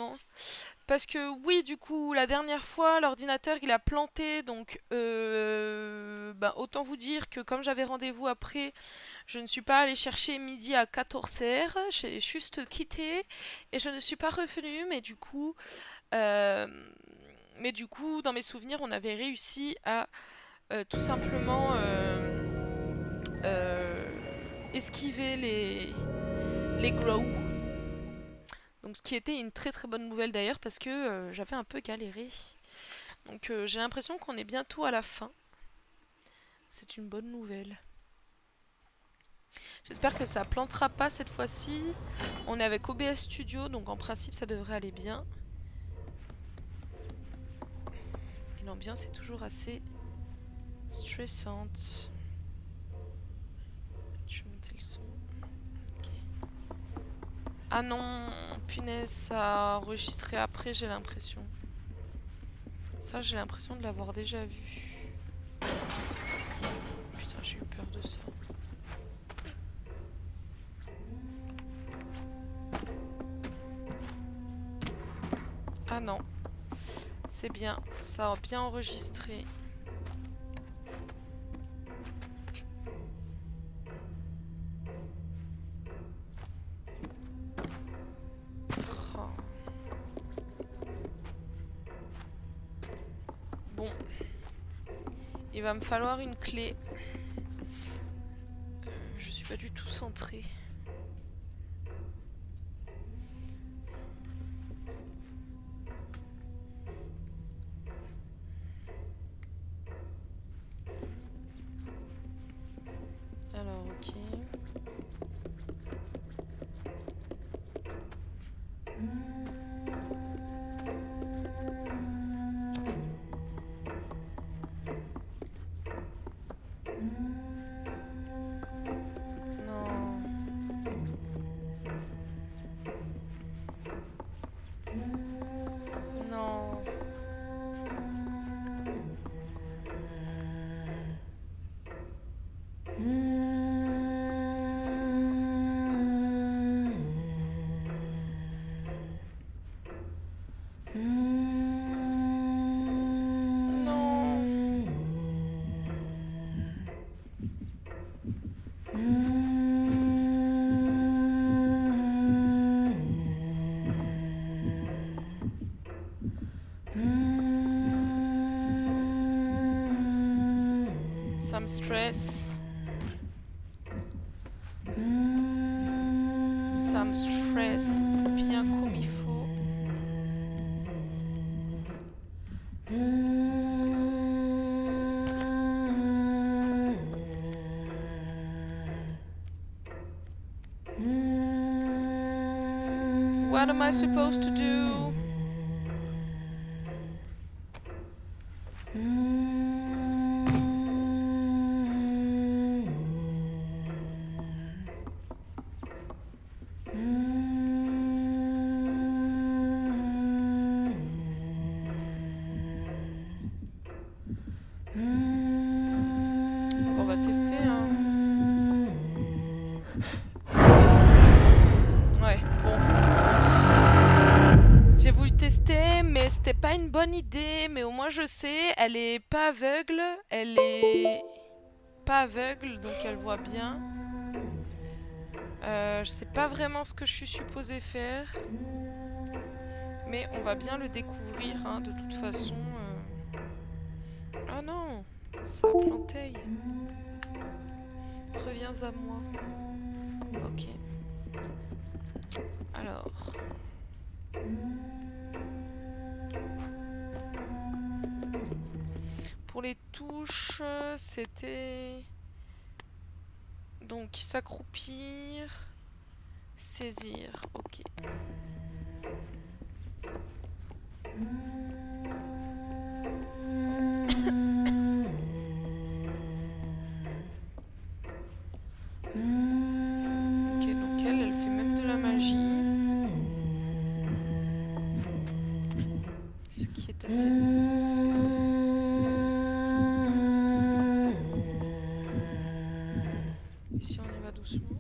simplement. Parce que oui, du coup, la dernière fois, l'ordinateur il a planté, donc bah, autant vous dire que comme j'avais rendez-vous après, je ne suis pas allée chercher midi à 14h, j'ai juste quitté et je ne suis pas revenue, euh, mais du coup, dans mes souvenirs, on avait réussi à tout simplement esquiver les grows. Donc ce qui était une très très bonne nouvelle d'ailleurs parce que j'avais un peu galéré. Donc j'ai l'impression qu'on est bientôt à la fin. C'est une bonne nouvelle. J'espère que ça plantera pas cette fois-ci. On est avec OBS Studio, donc en principe ça devrait aller bien. Et l'ambiance est toujours assez stressante. Je vais monter le son. Ok. Ah non, punaise, ça a enregistré après, j'ai l'impression. Ça, j'ai l'impression de l'avoir déjà vu. Putain, j'ai eu peur de ça. Ah non, c'est bien, ça a bien enregistré. Oh. Bon, il va me falloir une clé. Je suis pas du tout centrée. Alors, ok. Non. Non. Non. Ça me stresse. Ça me stresse bien comme il faut. What am I supposed to do? Bon, on va tester, hein. Ouais, bon. J'ai voulu tester, mais c'était pas une bonne idée. Mais au moins je sais, elle est pas aveugle. Elle est pas aveugle, donc elle voit bien. Je sais pas vraiment ce que je suis supposée faire. Mais on va bien le découvrir, hein, de toute façon. Ah non, ça a planté. Reviens à moi. Ok. Alors. Pour les touches, c'était... Donc s'accroupir, saisir. Ok. Ok, donc elle fait même de la magie. Ce qui est assez... Ici on y va doucement.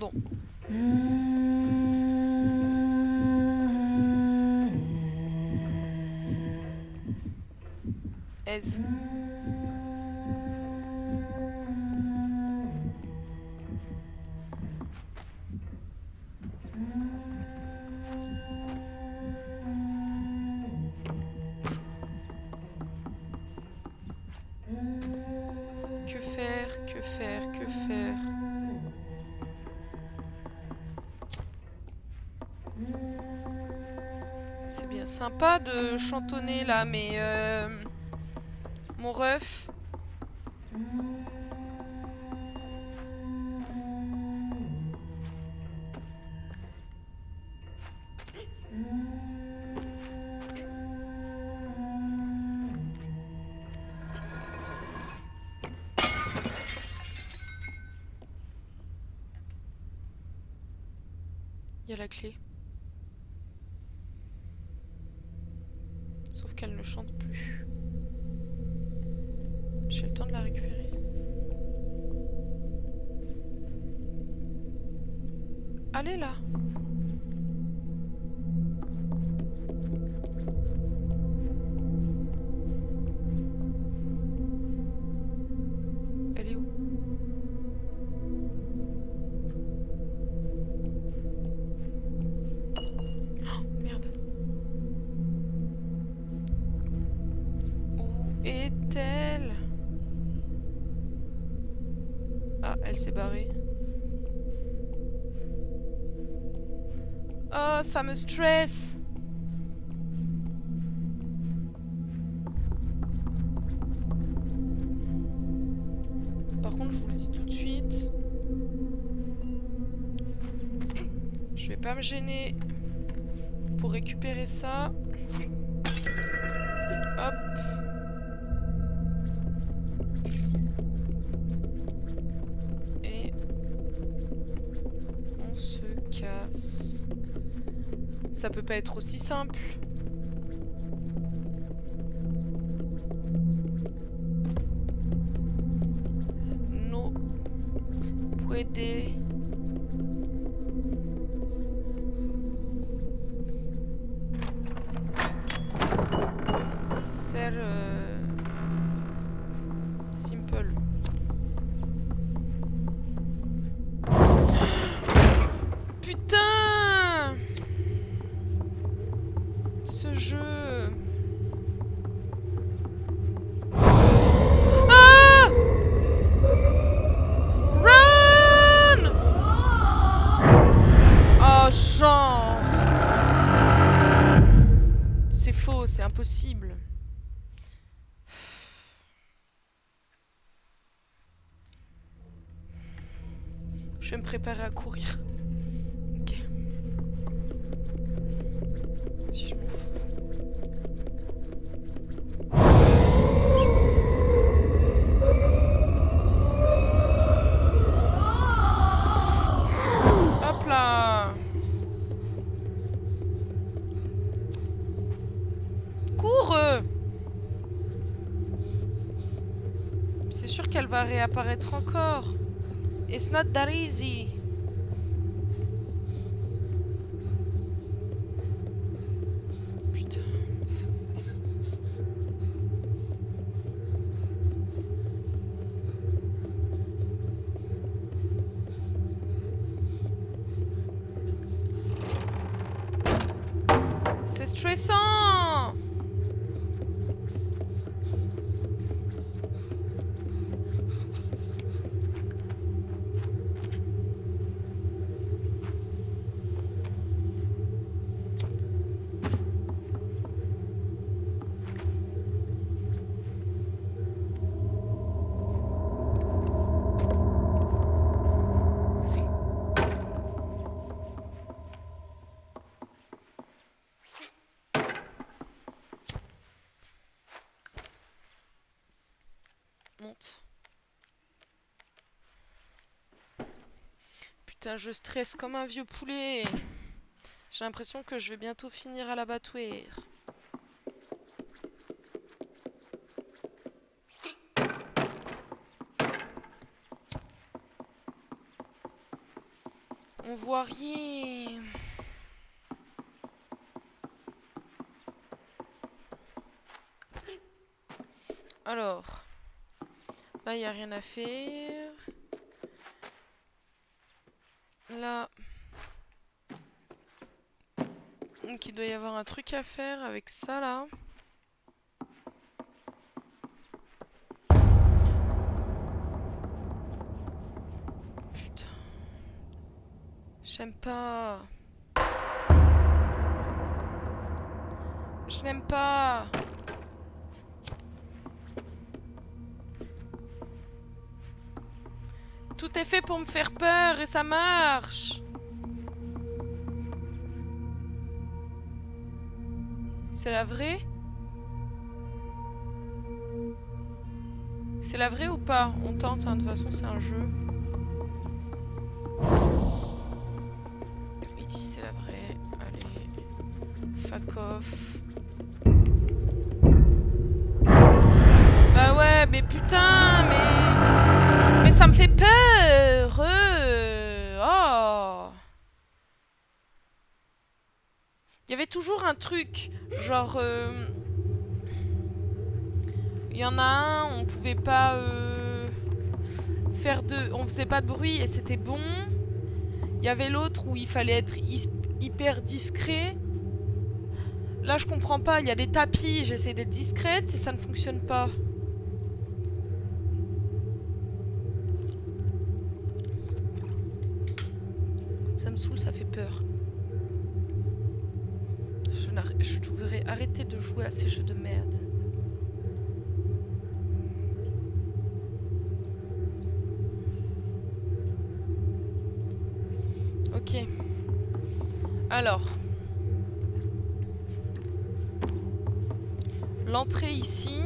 Pardon. Aise. Que faire, que faire, que faire? C'est bien sympa de chantonner là, mais mon ref. Il y a la clé. Sauf qu'elle ne chante plus. J'ai le temps de la récupérer. Allez là. Elle est où? Oh, merde. Où est-elle? Ah, elle s'est barrée. Oh, ça me stresse. Par contre, je vous le dis tout de suite. Je vais pas me gêner pour récupérer ça. Hop. Et on se casse. Ça peut pas être aussi simple. No puede ser simple. Putain! Ce jeu. Ah! Run! Oh, genre. C'est faux, c'est impossible. Je vais me préparer à courir. Ok. Si je m'en fous. Je m'en fous. Hop là. Cours! C'est sûr qu'elle va réapparaître encore. It's not that easy. Putain. C'est stressant. Monte. Putain, je stresse comme un vieux poulet. J'ai l'impression que je vais bientôt finir à l'abattoir. On voit rien. Alors, là, il n'y a rien à faire. Là, donc il doit y avoir un truc à faire avec ça, là. Putain. J'aime pas. Je n'aime pas. Tout est fait pour me faire peur et ça marche. C'est la vraie? C'est la vraie ou pas? On tente, hein, de toute façon c'est un jeu. Oui, c'est la vraie. Allez. Fuck off. Bah ouais, mais putain, mais ça me fait peur. Oh. Il y avait toujours un truc, genre il y en a un, on pouvait pas on faisait pas de bruit et c'était bon. Il y avait l'autre où il fallait être hyper discret. Là, je comprends pas, il y a des tapis, j'essaie d'être discrète et ça ne fonctionne pas. Ça me saoule, ça fait peur. Je devrais arrêter de jouer à ces jeux de merde. Ok. Alors. L'entrée ici,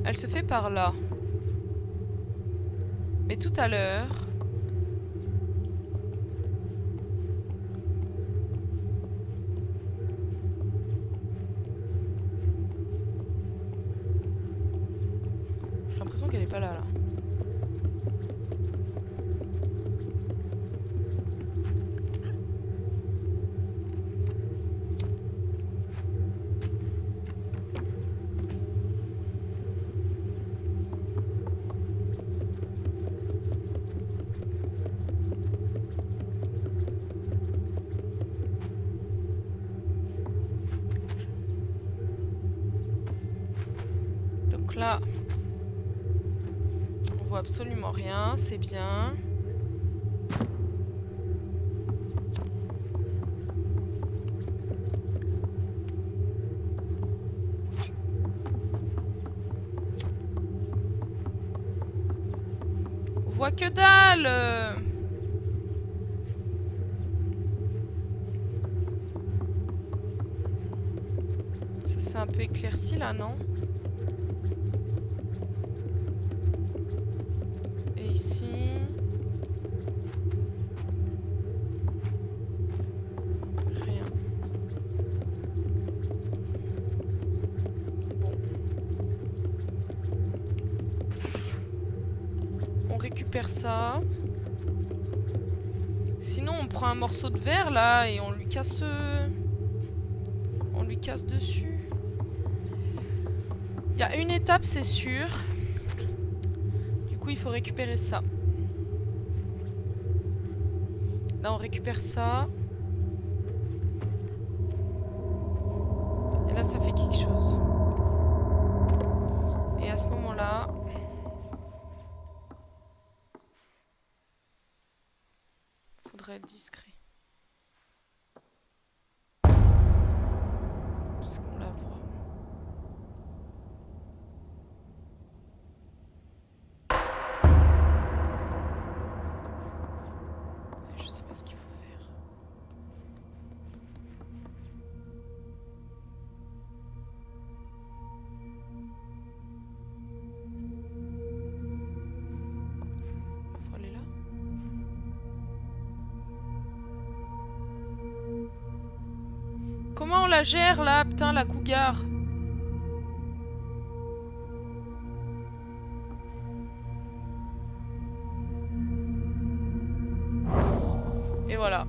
elle se fait par là. Mais tout à l'heure... J'ai l'impression qu'elle est pas là, là. Donc là, on voit absolument rien, c'est bien. On voit que dalle. Ça s'est un peu éclairci là, non? Et ici... Rien. Bon. On récupère ça. Sinon, on prend un morceau de verre là et on lui casse... On lui casse dessus. Il y a une étape, c'est sûr. Du coup, il faut récupérer ça. Là, on récupère ça. Et là, ça fait quelque chose. Et à ce moment-là... Faudrait être discret. Parce qu'on la voit. Je sais pas ce qu'il faut faire. Faut aller là. Comment on la gère là, putain, la cougar?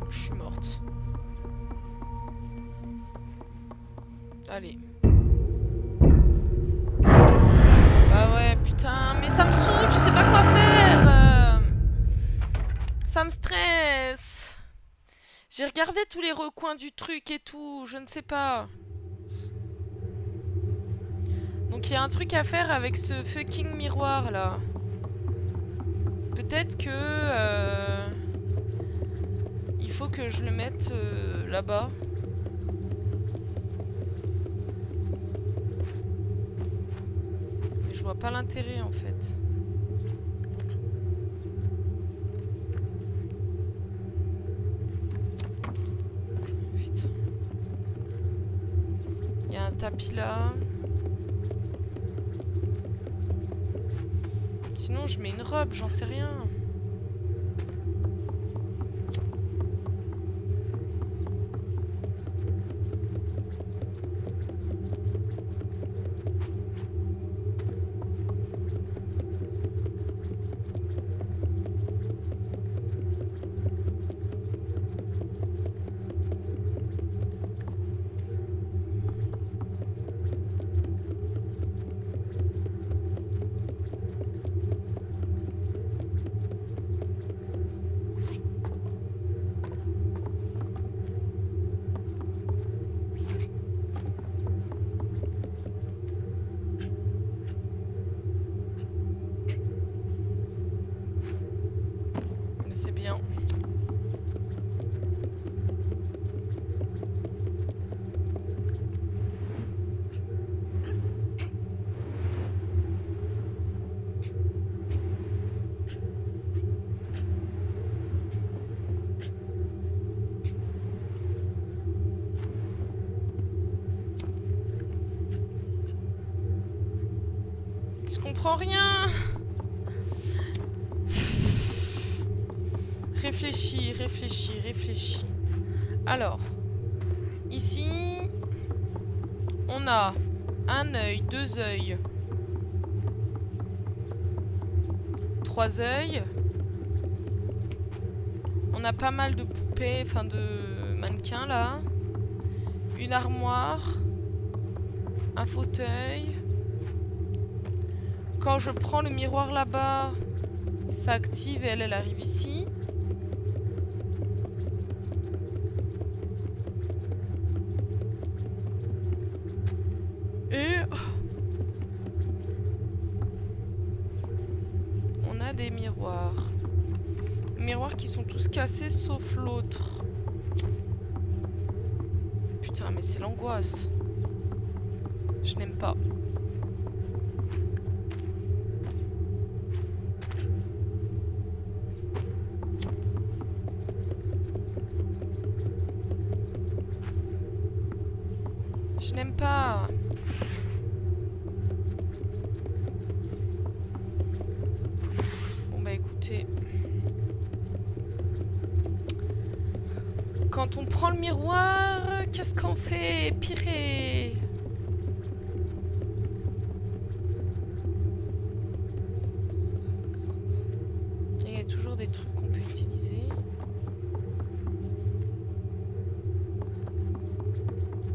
je suis morte. Allez. Bah ouais, putain, mais ça me saoule, je sais pas quoi faire. Ça me stresse. J'ai regardé tous les recoins du truc et tout, je ne sais pas. Donc il y a un truc à faire avec ce fucking miroir là. Peut-être que il faut que je le mette là-bas. Mais je vois pas l'intérêt en fait. Putain. Il y a un tapis là. Sinon je mets une robe, j'en sais rien. Mais c'est bien. Je comprends rien. Réfléchis, réfléchis, réfléchis. Alors, ici, on a un œil, deux œils, trois œils. On a pas mal de poupées, enfin de mannequins là. Une armoire. Un fauteuil. Quand je prends le miroir là-bas, ça active et elle arrive ici. Et on a des miroirs. Miroirs qui sont tous cassés sauf l'autre. Putain, mais c'est l'angoisse. Je n'aime pas. Je n'aime pas. Bon bah écoutez. Quand on prend le miroir, qu'est-ce qu'on fait? Pire. Il y a toujours des trucs qu'on peut utiliser.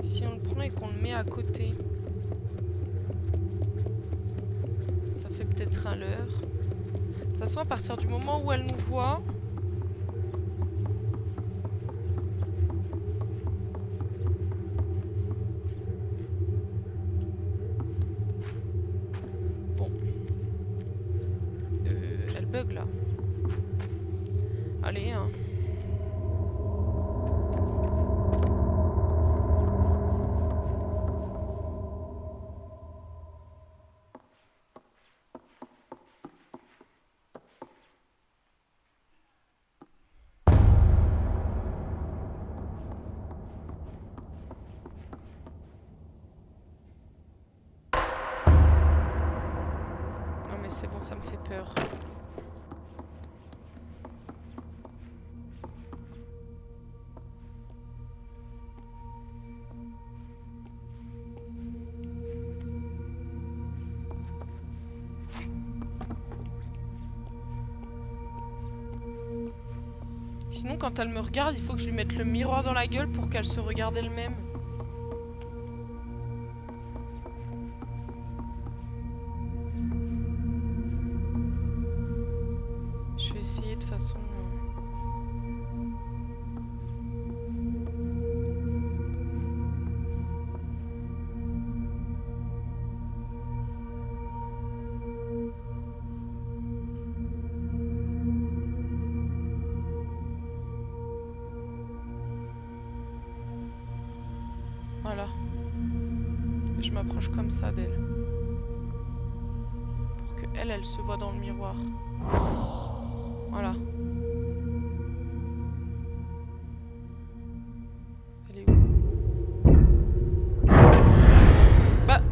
Si on le prend et qu'on le met à côté, ça fait peut-être un leurre. De toute façon, à partir du moment où elle nous voit, bon, elle bug là. Allez, hein. Non mais c'est bon, ça me fait peur. Sinon, quand elle me regarde, il faut que je lui mette le miroir dans la gueule pour qu'elle se regarde elle-même. Je vais essayer de toute façon. Voilà. Et je m'approche comme ça d'elle. Pour que elle se voit dans le miroir. Voilà. Elle est où? Bah,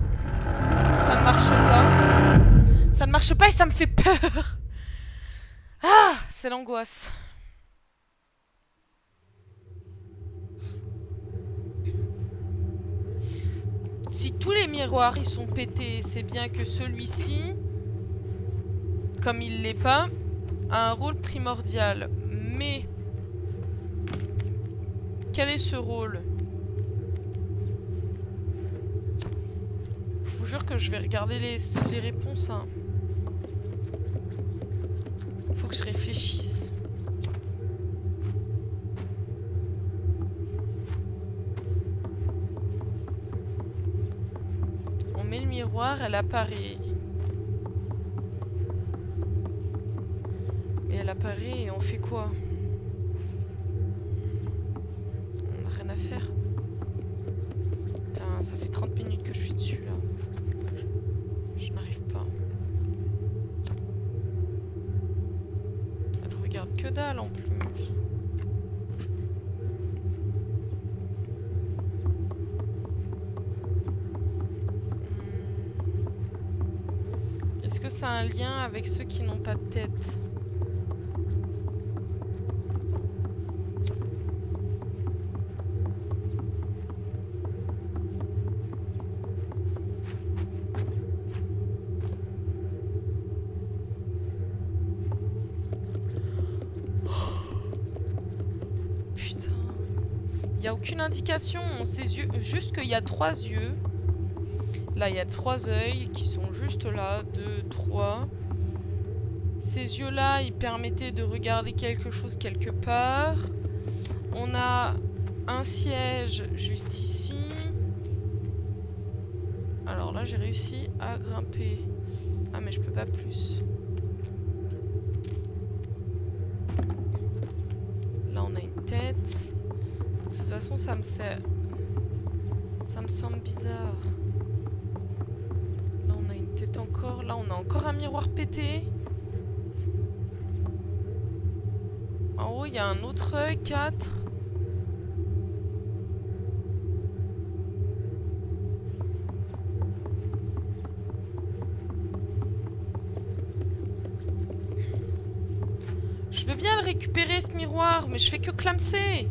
ça ne marche pas. Ça ne marche pas et ça me fait peur. Ah, c'est l'angoisse. Si tous les miroirs ils sont pétés, c'est bien que celui-ci, comme il l'est pas, a un rôle primordial. Mais quel est ce rôle? Je vous jure que je vais regarder les réponses. Hein. Faut que je réfléchisse. On met le miroir, elle apparaît. Mais elle apparaît et on fait quoi? On n'a rien à faire. Putain, ça fait 30 minutes que je suis dessus là. Je n'arrive pas. Elle regarde que dalle en plus. Est-ce que ça a un lien avec ceux qui n'ont pas de tête? Putain. Il n'y a aucune indication. Ses yeux, juste qu'il y a 3 yeux. Là, il y a 3 œils qui sont juste là. 2, 3. Ces yeux-là, ils permettaient de regarder quelque chose quelque part. On a un siège juste ici. Alors là, j'ai réussi à grimper. Ah, mais je peux pas plus. Là, on a une tête. De toute façon, ça me semble bizarre. Là, on a une tête encore. Là, on a encore un miroir pété. En haut, il y a un autre œil, 4. Je veux bien le récupérer, ce miroir, mais je fais que clamser.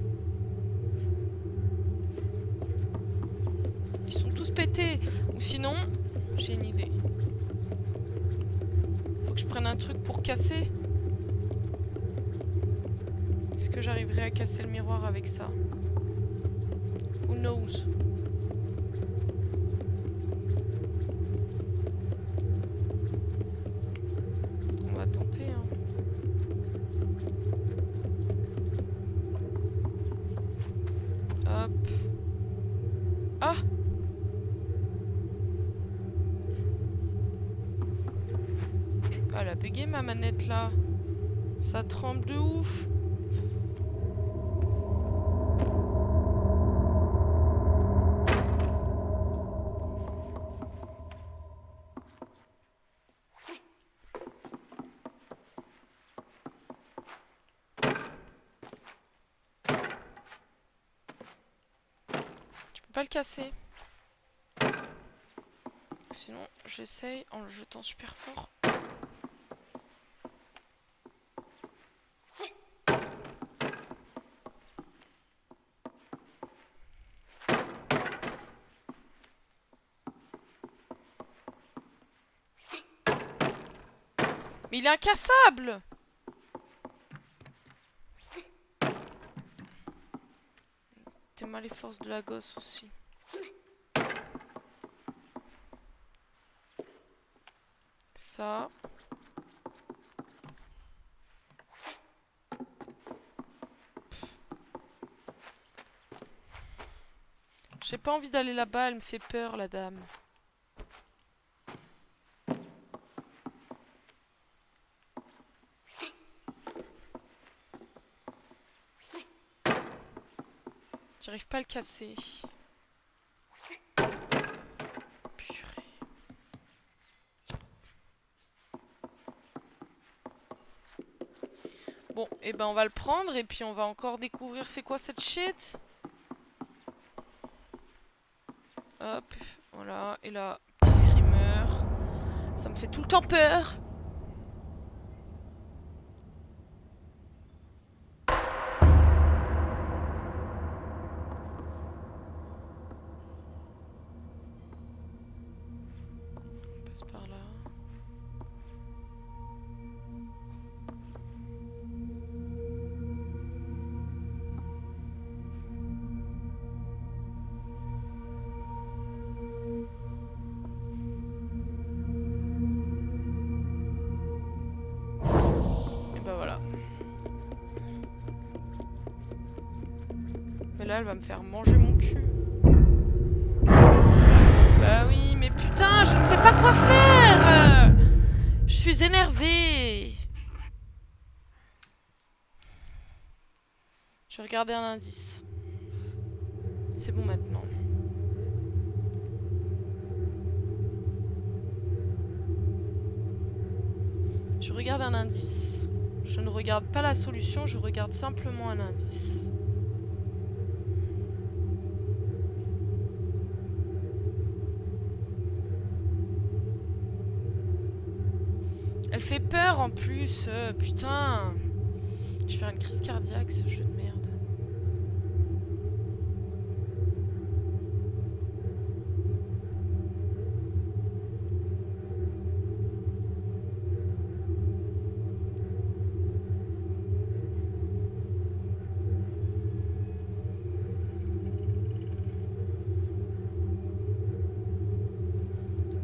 Ils sont tous pétés. Ou sinon, j'ai une idée. Faut que je prenne un truc pour casser. Est-ce que j'arriverai à casser le miroir avec ça? Who knows? On va tenter, hein. Hop. Ah! Elle a bugué ma manette là. Ça tremble de ouf. Tu peux pas le casser. Sinon, j'essaye en le jetant super fort. Mais il est incassable! mal les forces de la gosse aussi. Ça. J'ai pas envie d'aller là-bas, elle me fait peur, la dame. J'arrive pas à le casser. Purée. Bon, et ben on va le prendre et puis on va encore découvrir c'est quoi cette shit. Hop, voilà. Et là, petit screamer. Ça me fait tout le temps peur. On passe par là. Et ben voilà. Mais là, elle va me faire manger mon cul. Bah oui, mais putain, je ne sais pas quoi faire. Je suis énervée. Je vais regarder un indice. C'est bon maintenant. Je regarde un indice. Je ne regarde pas la solution, je regarde simplement un indice. Elle fait peur en plus, putain. Je vais faire une crise cardiaque, ce jeu de merde.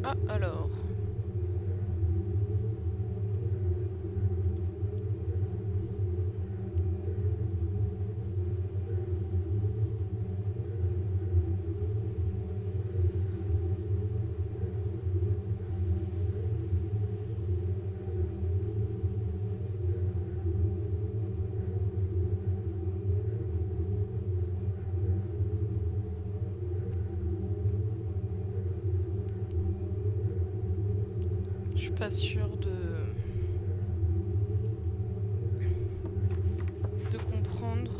Ah, alors. Je suis pas sûre de comprendre.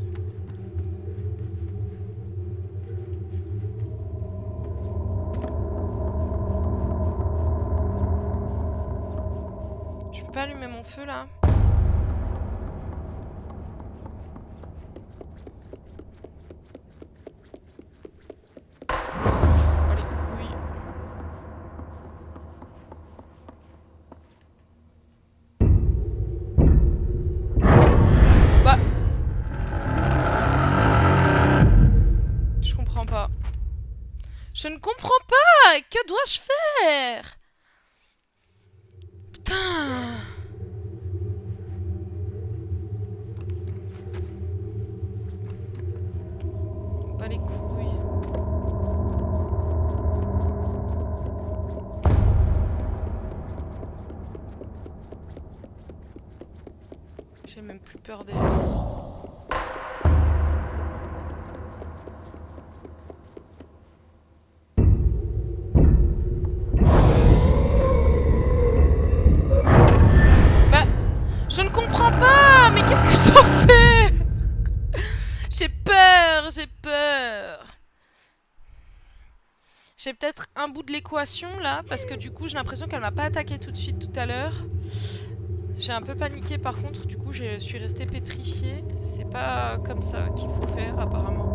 Je peux pas allumer mon feu là? Oh les couilles. Bah. Je comprends pas. Je ne comprends pas! Que dois-je faire? Putain! Bah les couilles. J'ai même plus peur d'elle. Bah, je ne comprends pas! Mais qu'est-ce que je dois faire? J'ai peur, j'ai peur. J'ai peut-être un bout de l'équation là, parce que du coup j'ai l'impression qu'elle m'a pas attaqué tout de suite tout à l'heure. J'ai un peu paniqué par contre, du coup je suis restée pétrifiée. C'est pas comme ça qu'il faut faire apparemment.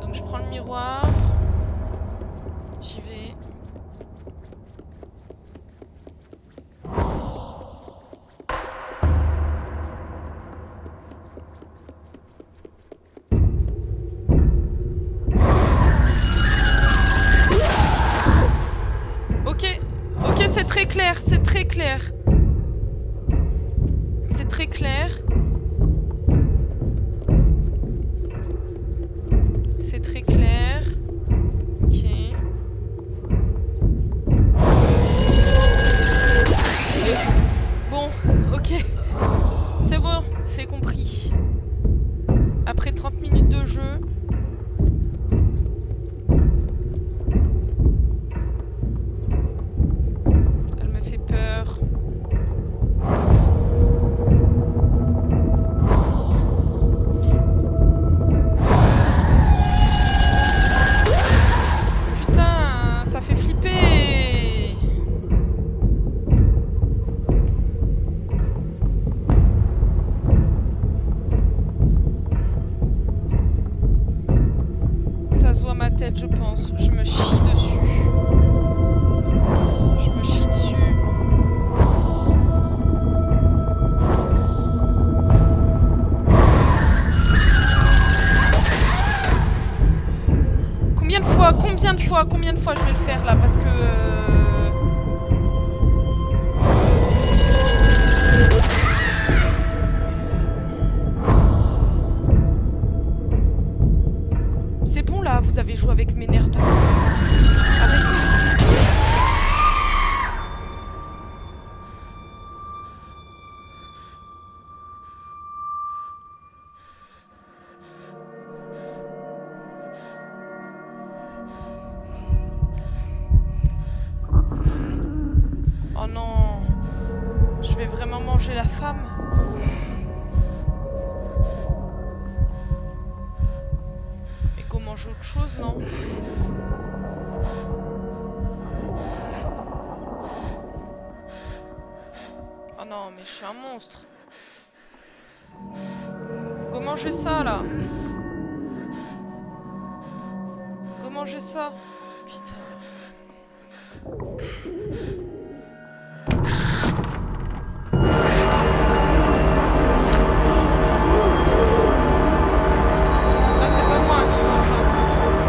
Donc je prends le miroir. J'y vais. clair, c'est très clair. C'est très clair. C'est très clair. Ok. Bon, ok. C'est bon, c'est compris. Après 30 minutes de jeu. Elle me fait peur. Putain, ça fait flipper. Ça se voit ma tête, je pense. Je me chie dessus. Je me chie dessus. Combien de fois je vais le faire là? Parce que... C'est bon là, vous avez joué avec mes nerfs de... Arrêtez. Oh non, je vais vraiment manger la femme. Et qu'on mange autre chose, non? Oh non, mais je suis un monstre. Go manger ça, là. Go manger ça. Putain.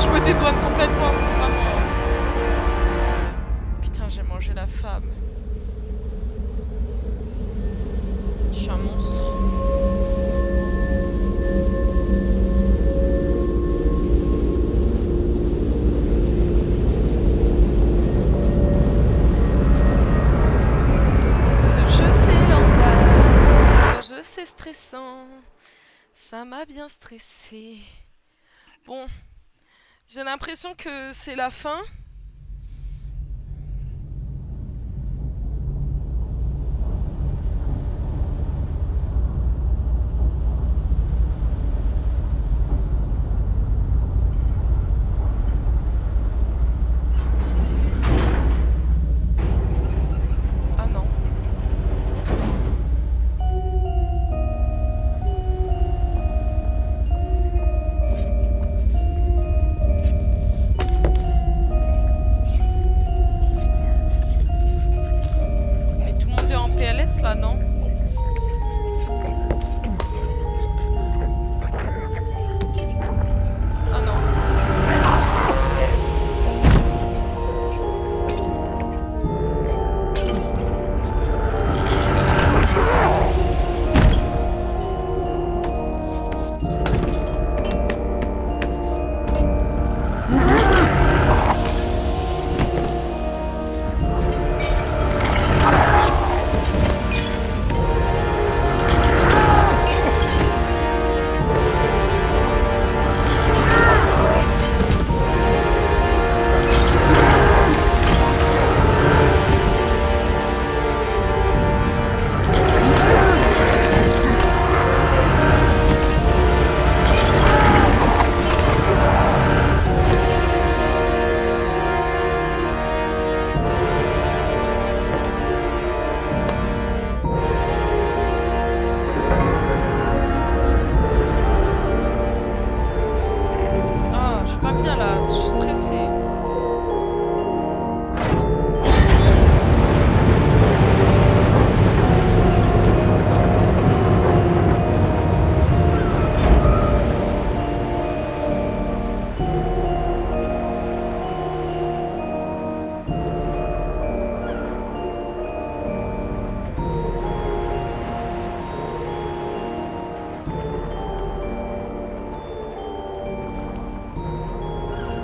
Je me dédouane complètement, c'est pas moi. Putain, j'ai mangé la femme. Je suis un monstre. Ce jeu c'est l'angoisse. Ce jeu c'est stressant. Ça m'a bien stressé. Bon. J'ai l'impression que c'est la fin. Ah non. PLS là, non? Ah non.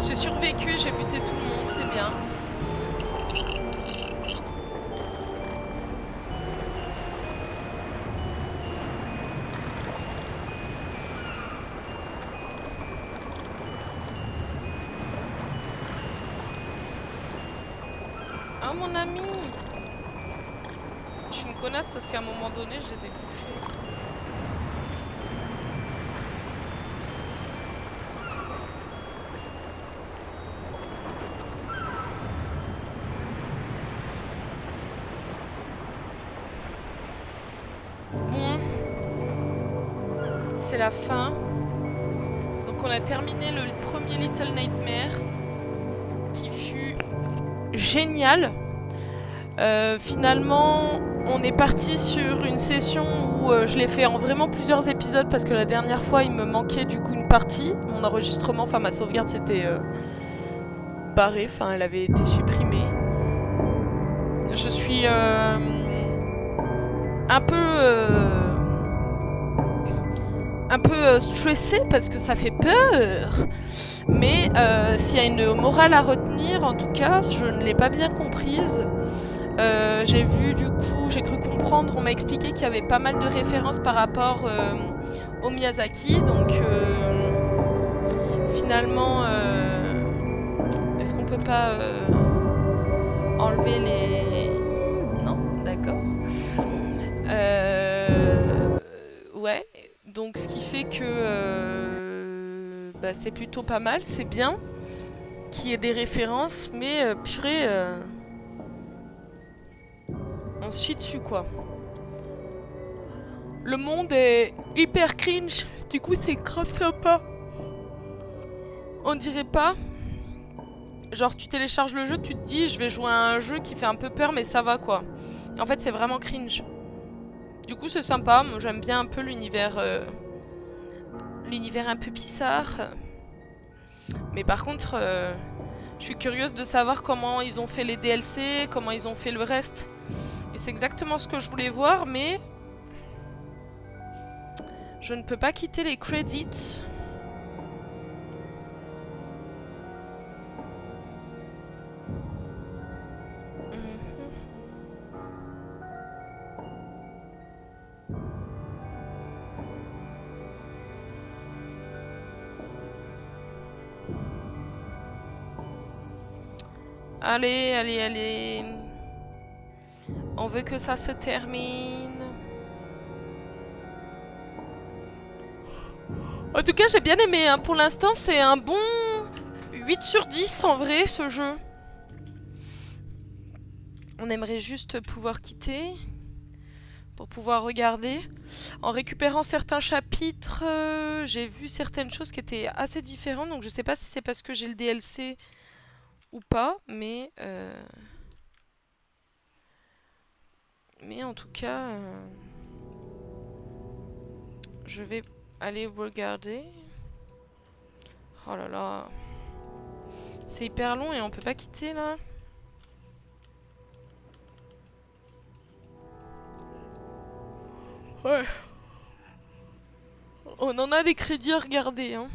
J'ai survécu et j'ai buté tout le monde, c'est bien. Ah mon ami! Je suis une connasse parce qu'à un moment donné, je les ai bouffés. Bon, c'est la fin. Donc on a terminé le premier Little Nightmare qui fut génial. Finalement, on est parti sur une session où je l'ai fait en vraiment plusieurs épisodes parce que la dernière fois il me manquait du coup une partie. Mon enregistrement, enfin ma sauvegarde s'était barrée, enfin elle avait été supprimée. Je suis un peu stressée parce que ça fait peur. Mais s'il y a une morale à retenir, en tout cas, je ne l'ai pas bien comprise. J'ai vu du coup, j'ai cru comprendre, on m'a expliqué qu'il y avait pas mal de références par rapport au Miyazaki. Donc finalement, est-ce qu'on peut pas enlever les... Non, d'accord. Ouais, donc ce qui fait que bah, c'est plutôt pas mal, c'est bien qu'il y ait des références, mais purée, on se chie dessus quoi. Le monde est hyper cringe, du coup c'est grave sympa. On dirait pas. Genre tu télécharges le jeu, tu te dis je vais jouer à un jeu qui fait un peu peur mais ça va quoi. Et en fait c'est vraiment cringe. Du coup c'est sympa, moi j'aime bien un peu l'univers un peu bizarre. Mais par contre je suis curieuse de savoir comment ils ont fait les DLC, comment ils ont fait le reste. Et c'est exactement ce que je voulais voir mais je ne peux pas quitter les credits. Allez, allez, allez. On veut que ça se termine. En tout cas, j'ai bien aimé. Hein. Pour l'instant, c'est un bon 8 sur 10 en vrai, ce jeu. On aimerait juste pouvoir quitter pour pouvoir regarder. En récupérant certains chapitres, j'ai vu certaines choses qui étaient assez différentes. Donc je sais pas si c'est parce que j'ai le DLC ou pas, mais en tout cas, je vais aller regarder. Oh là là, c'est hyper long et on peut pas quitter là. Ouais. On en a des crédits à regarder, hein.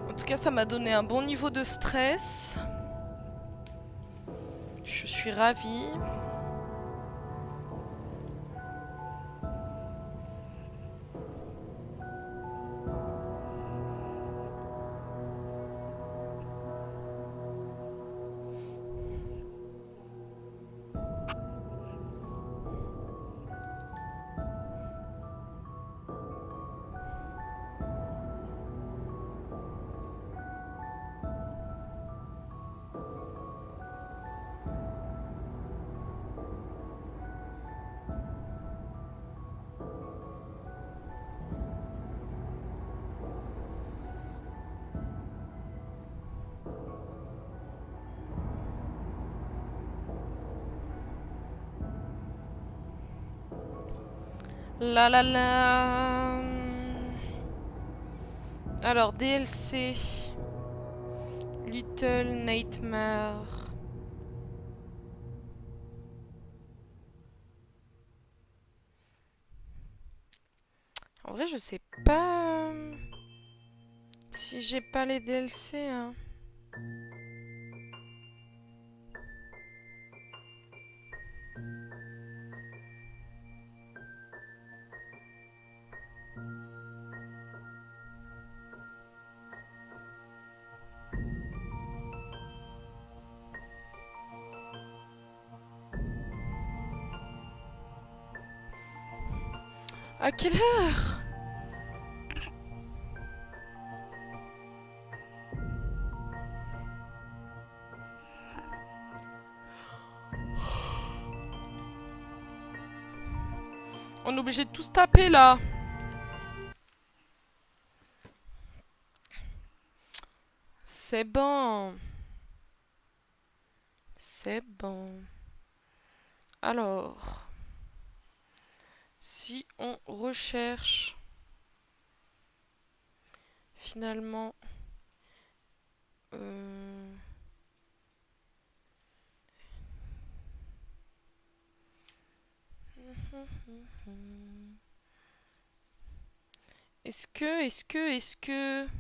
En tout cas, ça m'a donné un bon niveau de stress. Je suis ravie. La la la. Alors, DLC. Little Nightmare. En vrai, je sais pas si j'ai pas les DLC. Hein. À quelle heure? On est obligé de tous taper là. C'est bon. C'est bon. Alors, si on recherche finalement euh, est-ce que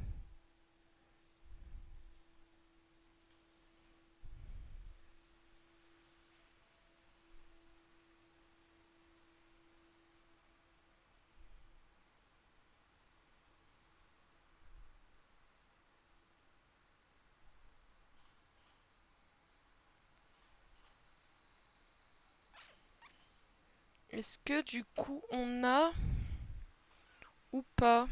est-ce que du coup on a ou pas?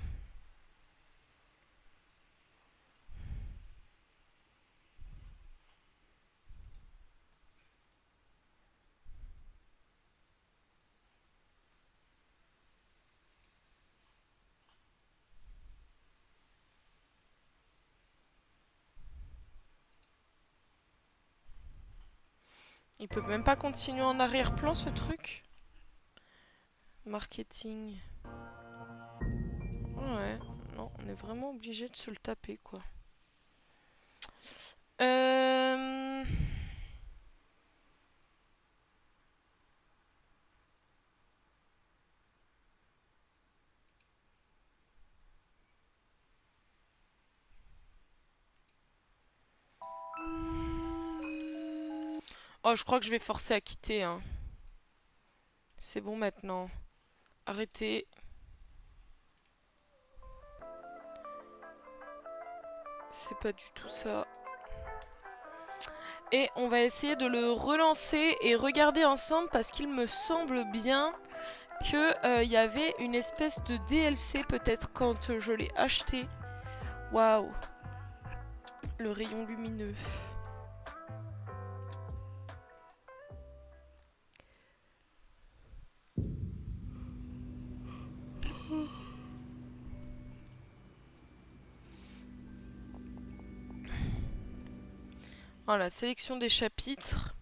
Il peut même pas continuer en arrière-plan ce truc? Marketing. Ouais, non, on est vraiment obligé de se le taper quoi. Euh... Oh, je crois que je vais forcer à quitter. Hein. C'est bon maintenant. Arrêtez. C'est pas du tout ça. Et on va essayer de le relancer et regarder ensemble parce qu'il me semble bien que y avait une espèce de DLC peut-être quand je l'ai acheté. Waouh. Le rayon lumineux. Voilà, sélection des chapitres.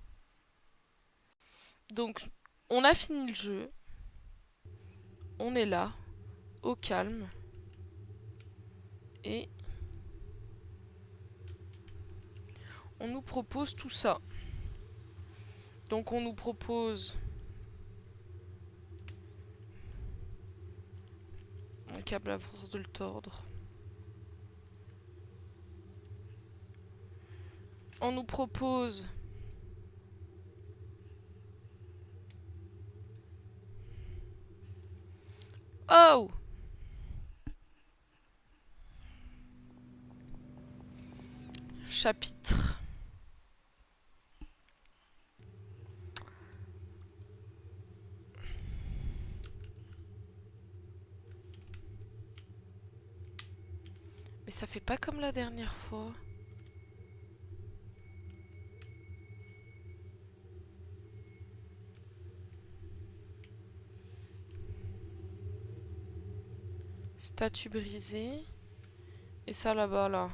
Donc, on a fini le jeu. On est là, au calme. Et on nous propose tout ça. Donc, on nous propose un câble à force de le tordre. On nous propose oh! Chapitre. Mais ça fait pas comme la dernière fois. Statue brisée. Et ça là-bas, là.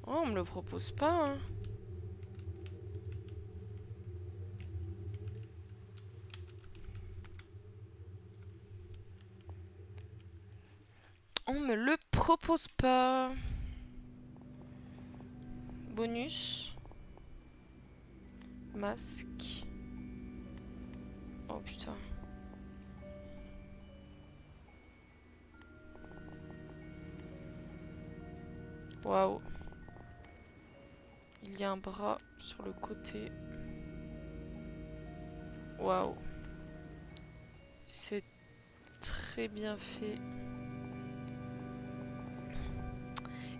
Oh, on me le propose pas, hein. On me le propose pas. Bonus. Masque. Oh putain. Waouh. Il y a un bras sur le côté. Waouh. C'est très bien fait.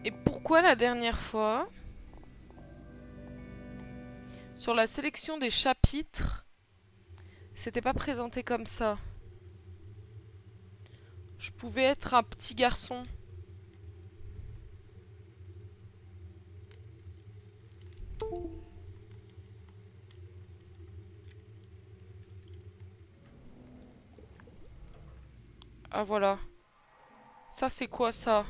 Et pourquoi la dernière fois, sur la sélection des chapitres, c'était pas présenté comme ça? Je pouvais être un petit garçon. Ah voilà. Ça c'est quoi ça?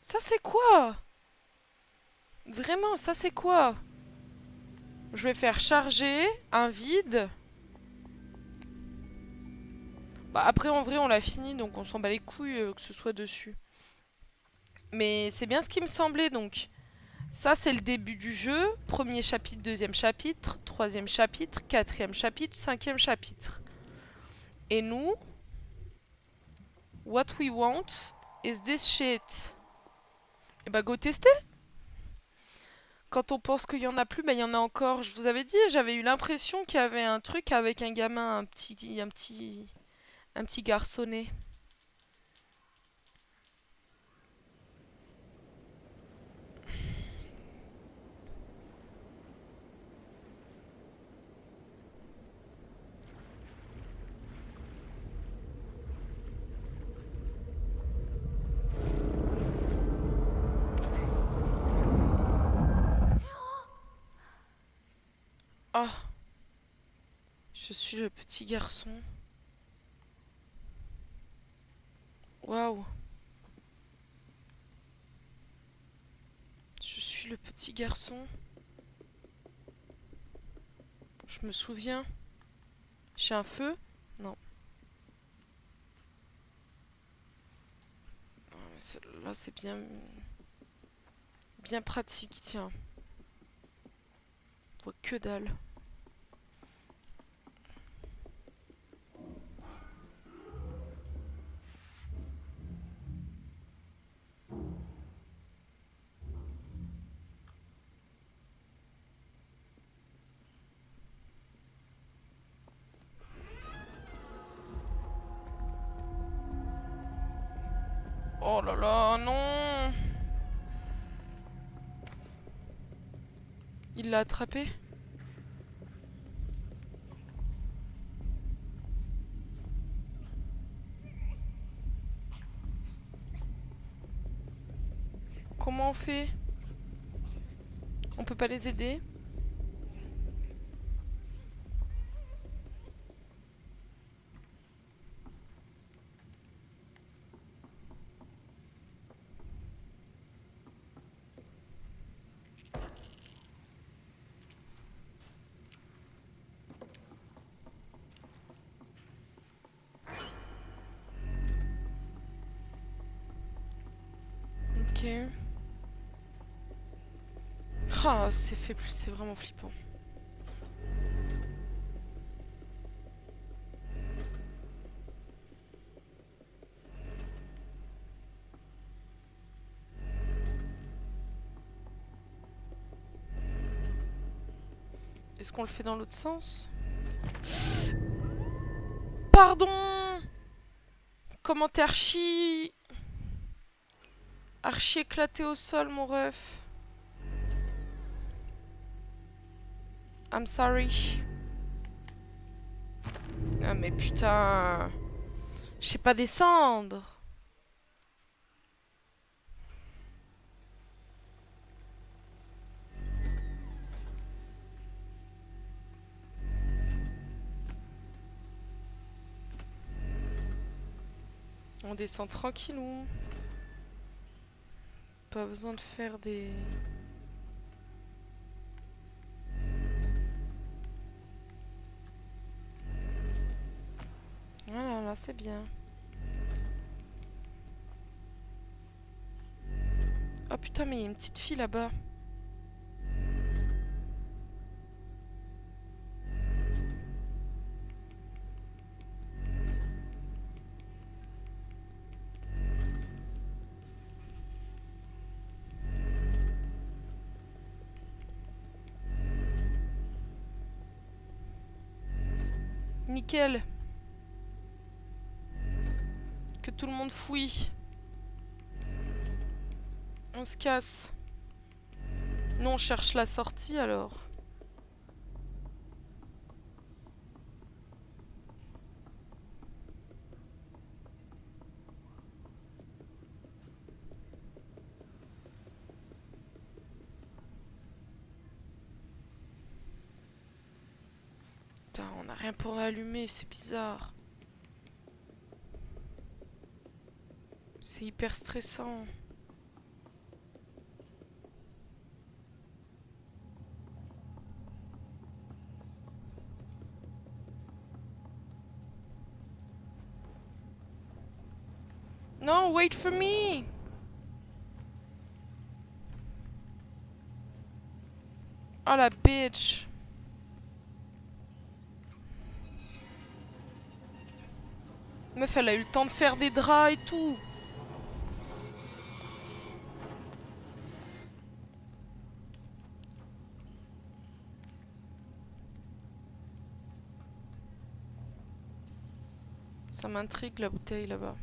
Ça c'est quoi? Vraiment, ça c'est quoi? Je vais faire charger un vide. Bah après en vrai on l'a fini donc on s'en bat les couilles que ce soit dessus. Mais c'est bien ce qui me semblait donc. Ça c'est le début du jeu. Premier chapitre, deuxième chapitre, troisième chapitre, quatrième chapitre, cinquième chapitre. Et nous, what we want is this shit. Et bah go tester. Quand on pense qu'il y en a plus, bah il y en a encore. Je vous avais dit, j'avais eu l'impression qu'il y avait un truc avec un gamin, un petit garçonnet. Ah, je suis le petit garçon. Waouh. Je suis le petit garçon. Je me souviens. J'ai un feu? Non. Là, c'est bien, bien pratique, tiens. On voit que dalle. Oh là là, non! Il l'a attrapé? Comment on fait? On peut pas les aider? Ok. Ah, c'est vraiment flippant. Est-ce qu'on le fait dans l'autre sens? Pardon! Comment t'es archi éclaté au sol, mon ref? I'm sorry. Ah mais putain. Je sais pas descendre. On descend tranquillou. Pas besoin de faire des... c'est bien. Oh putain, mais il y a une petite fille là-bas. Nickel. Que tout le monde fouille. On se casse. Nous, on cherche la sortie alors. Putain, on n'a rien pour allumer, c'est bizarre. C'est hyper stressant. Non, wait for me! Oh la bitch! Meuf, elle a eu le temps de faire des draps et tout! Ça m'intrigue la bouteille là-bas.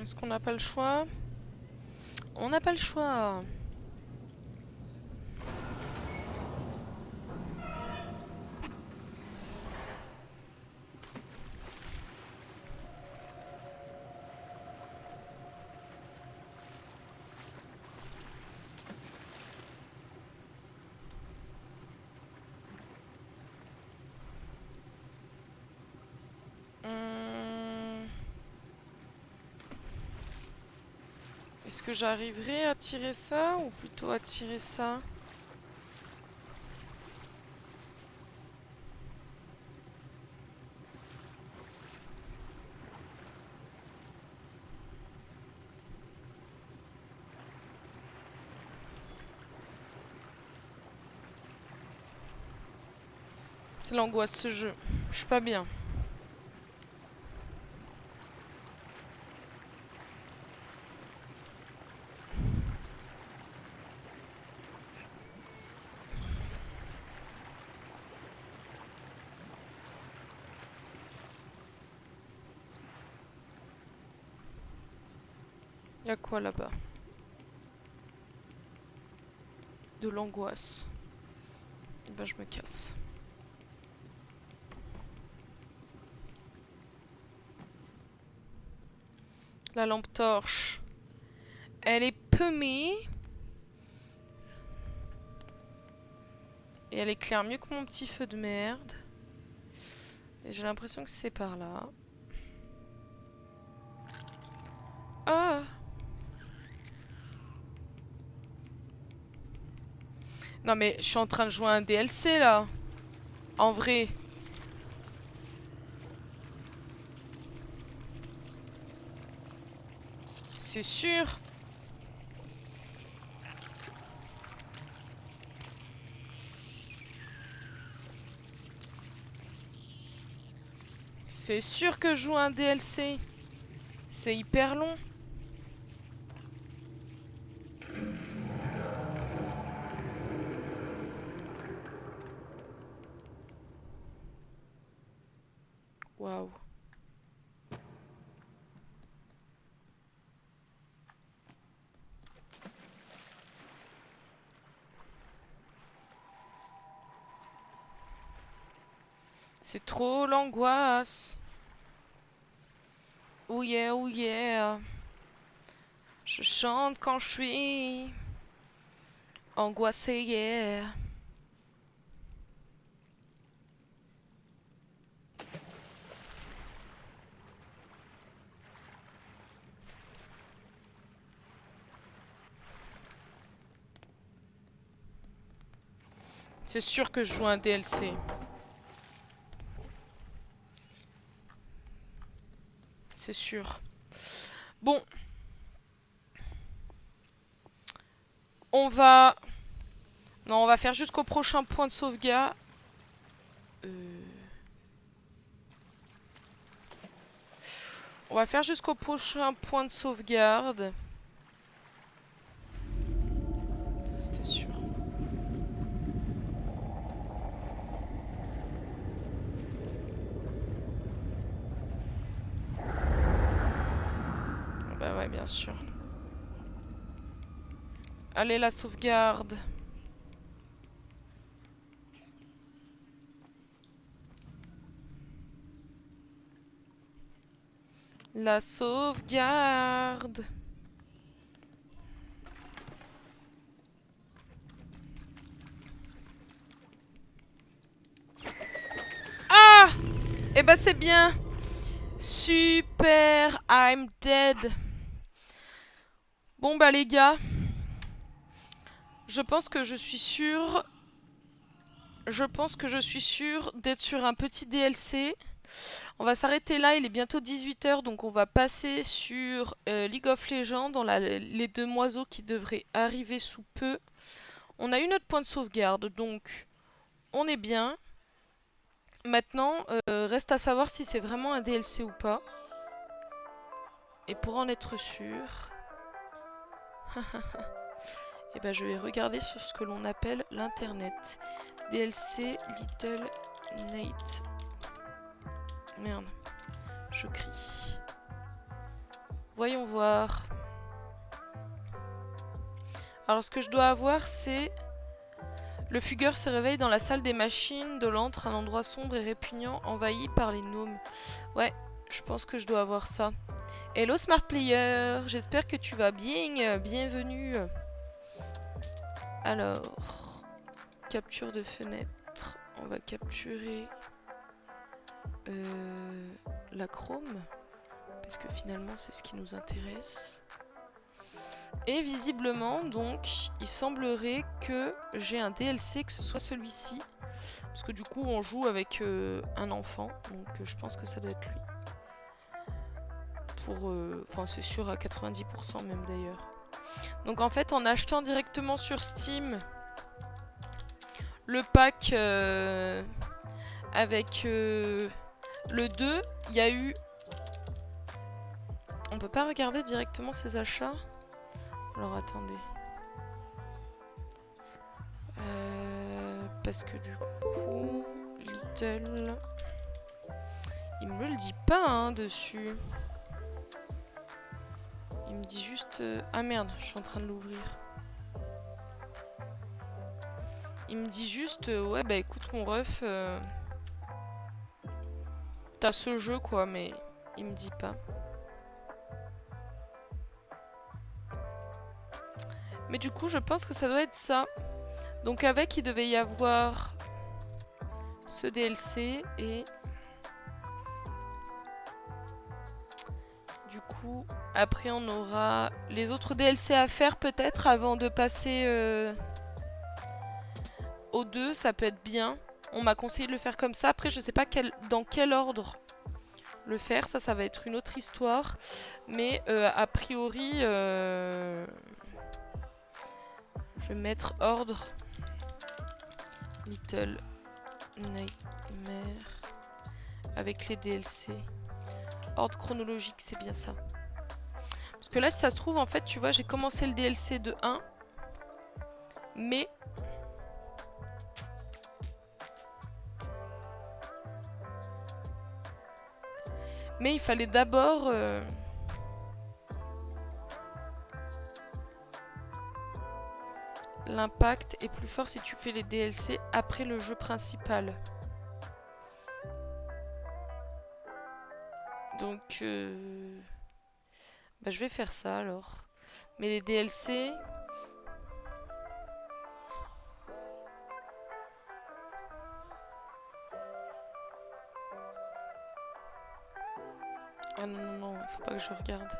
Est-ce qu'on n'a pas le choix? On n'a pas le choix. Est-ce que j'arriverai à tirer ça ou plutôt à tirer ça? C'est l'angoisse ce jeu. Je suis pas bien. Y'a quoi là-bas? De l'angoisse. Et ben je me casse. La lampe torche. Elle est paumée. Et elle éclaire mieux que mon petit feu de merde. Et j'ai l'impression que c'est par là. Ah! Non mais je suis en train de jouer à un DLC là. En vrai. C'est sûr. C'est sûr que je joue à un DLC. C'est hyper long. Waouh. C'est trop l'angoisse. Oh yeah, oh yeah. Je chante quand je suis angoissée, yeah. C'est sûr que je joue un DLC. C'est sûr. Bon. On va... Non, on va faire jusqu'au prochain point de sauvegarde. On va faire jusqu'au prochain point de sauvegarde. C'était sûr. Bah ouais, bien sûr. Allez, la sauvegarde. La sauvegarde. Ah! Eh ben c'est bien. Super, I'm dead. Bon bah les gars, je pense que je suis sûre d'être sur un petit DLC. On va s'arrêter là, il est bientôt 18 h, donc on va passer sur League of Legends, dans les 2 moiseaux qui devraient arriver sous peu. On a eu notre point de sauvegarde, donc on est bien. Maintenant, reste à savoir si c'est vraiment un DLC ou pas. Et pour en être sûr, eh ben je vais regarder sur ce que l'on appelle l'internet. DLC Little Nate. Merde, je crie. Voyons voir. Alors ce que je dois avoir, c'est... Le fugueur se réveille dans la salle des machines de l'antre, un endroit sombre et répugnant, envahi par les gnomes. Ouais, je pense que je dois avoir ça. Hello Smart Player, j'espère que tu vas bien, bienvenue. Alors, capture de fenêtre, on va capturer la chrome, parce que finalement c'est ce qui nous intéresse. Et visiblement, donc, il semblerait que j'ai un DLC, que ce soit celui-ci. Parce que du coup, on joue avec un enfant. Donc, je pense que ça doit être lui. Enfin, c'est sûr à 90% même d'ailleurs. Donc, en fait, en achetant directement sur Steam le pack avec le 2, il y a eu... On peut pas regarder directement ses achats? Alors, attendez. Parce que du coup, Little... Il me le dit pas, hein, dessus. Il me dit juste... Ah merde, je suis en train de l'ouvrir. Il me dit juste... Ouais, bah écoute mon ref... T'as ce jeu, quoi, mais... Il me dit pas. Mais du coup, je pense que ça doit être ça. Donc avec, il devait y avoir... ce DLC et... Du coup, après on aura les autres DLC à faire peut-être avant de passer au 2, ça peut être bien. On m'a conseillé de le faire comme ça. Après, je sais pas dans quel ordre le faire. Ça va être une autre histoire. Mais a priori, je vais mettre ordre Little Nightmare avec les DLC. Ordre chronologique, c'est bien ça. Parce que là, si ça se trouve, en fait, tu vois, j'ai commencé le DLC de 1. Mais... il fallait d'abord... L'impact est plus fort si tu fais les DLC après le jeu principal. Donc, bah, je vais faire ça alors. Mais les DLC... Ah non, non, non, faut pas que je regarde.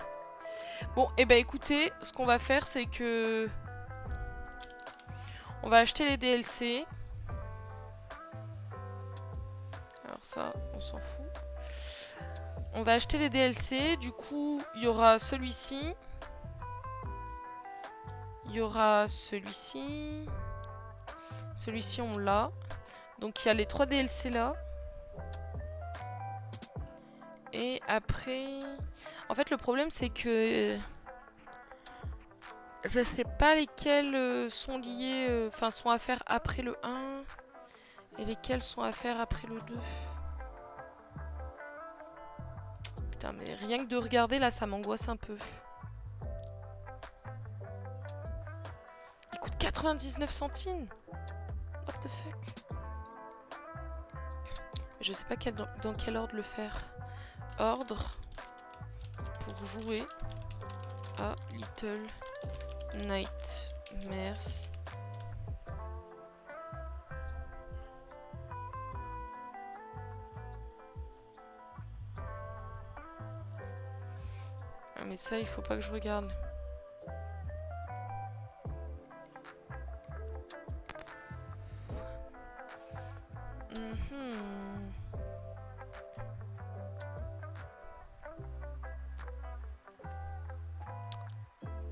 Bon, et bah écoutez, ce qu'on va faire, c'est que... On va acheter les DLC. Alors ça, on s'en fout. On va acheter les DLC. Du coup, il y aura celui-ci. Il y aura celui-ci. Celui-ci, on l'a. Donc, il y a les 3 DLC là. Et après... En fait, le problème, c'est que... Je sais pas lesquels sont liés... Enfin, sont à faire après le 1. Et lesquels sont à faire après le 2. Putain, mais rien que de regarder, là, ça m'angoisse un peu. Il coûte 99 centimes. What the fuck. Je sais pas dans quel ordre le faire. Ordre. Pour jouer à Little Nightmares. Ah mais ça, il faut pas que je regarde.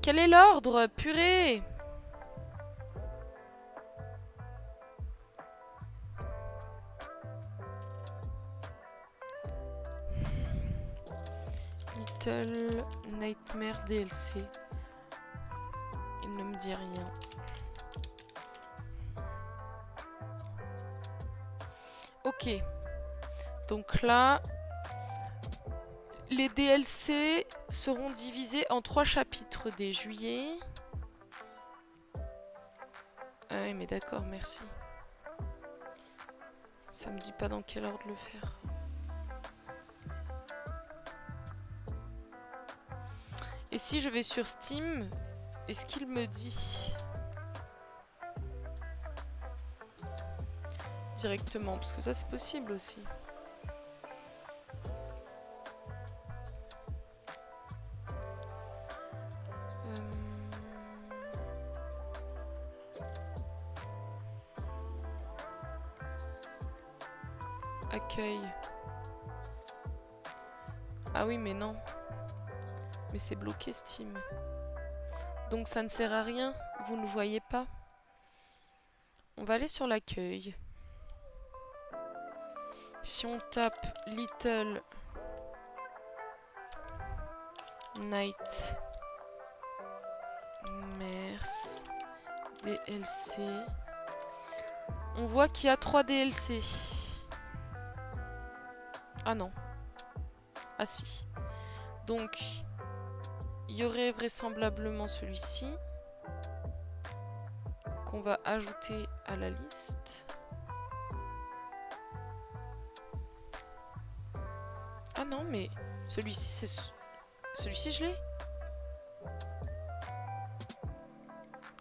Quel est l'ordre, purée? Little Nightmare DLC. Il ne me dit rien. Ok. Donc là, les DLC seront divisés en 3 chapitres dès juillet. Ah oui, mais d'accord, merci. Ça me dit pas dans quel ordre le faire. Et si je vais sur Steam, est-ce qu'il me dit directement? Parce que ça, c'est possible aussi. Accueil. Ah oui, mais non. Mais c'est bloqué Steam. Donc ça ne sert à rien. Vous ne voyez pas. On va aller sur l'accueil. Si on tape Little Nightmares DLC, on voit qu'il y a 3 DLC. Ah non. Ah si. Donc, il y aurait vraisemblablement celui-ci qu'on va ajouter à la liste. Ah non, mais celui-ci, c'est... Celui-ci, je l'ai.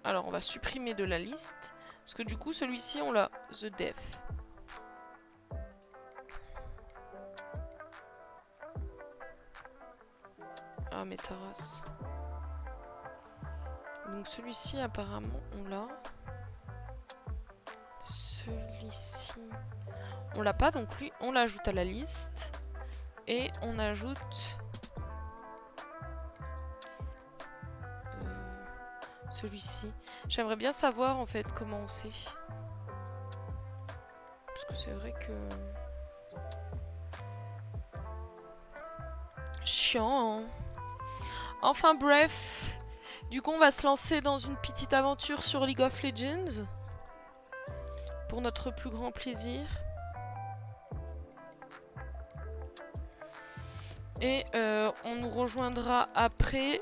Alors, on va supprimer de la liste. Parce que du coup, celui-ci, on l'a. The Def. Ah, mais ta race. Donc, celui-ci, apparemment, on l'a. Celui-ci... On l'a pas, donc lui, on l'ajoute à la liste. Et on ajoute... celui-ci. J'aimerais bien savoir, en fait, comment on sait. Parce que c'est vrai que... Chiant, hein. Enfin, bref. Du coup, on va se lancer dans une petite aventure sur League of Legends. Pour notre plus grand plaisir. Et on nous rejoindra après.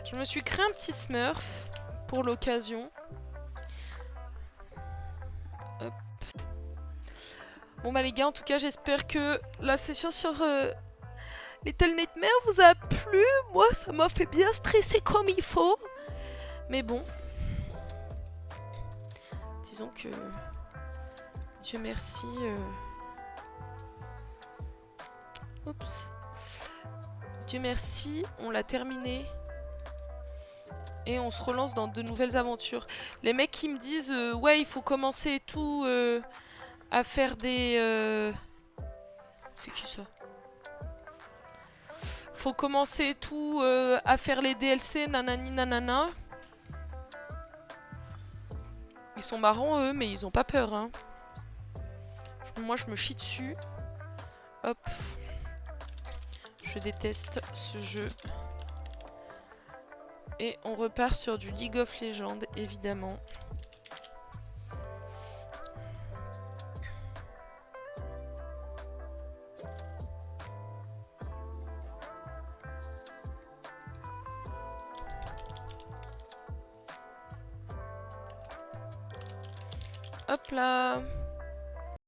Je me suis créé un petit Smurf pour l'occasion. Hop. Bon bah les gars, en tout cas j'espère que la session sur Little Nightmare vous a plu? Moi, ça m'a fait bien stresser comme il faut. Mais bon. Disons que... Dieu merci... Oups. Dieu merci, on l'a terminé. Et on se relance dans de nouvelles aventures. Les mecs qui me disent ouais, il faut commencer et tout à faire des... C'est qui ça? Faut commencer et tout à faire les DLC, nanani nanana. Ils sont marrants eux, mais ils ont pas peur. Hein. Moi je me chie dessus. Hop. Je déteste ce jeu. Et on repart sur du League of Legends, évidemment. Hop là.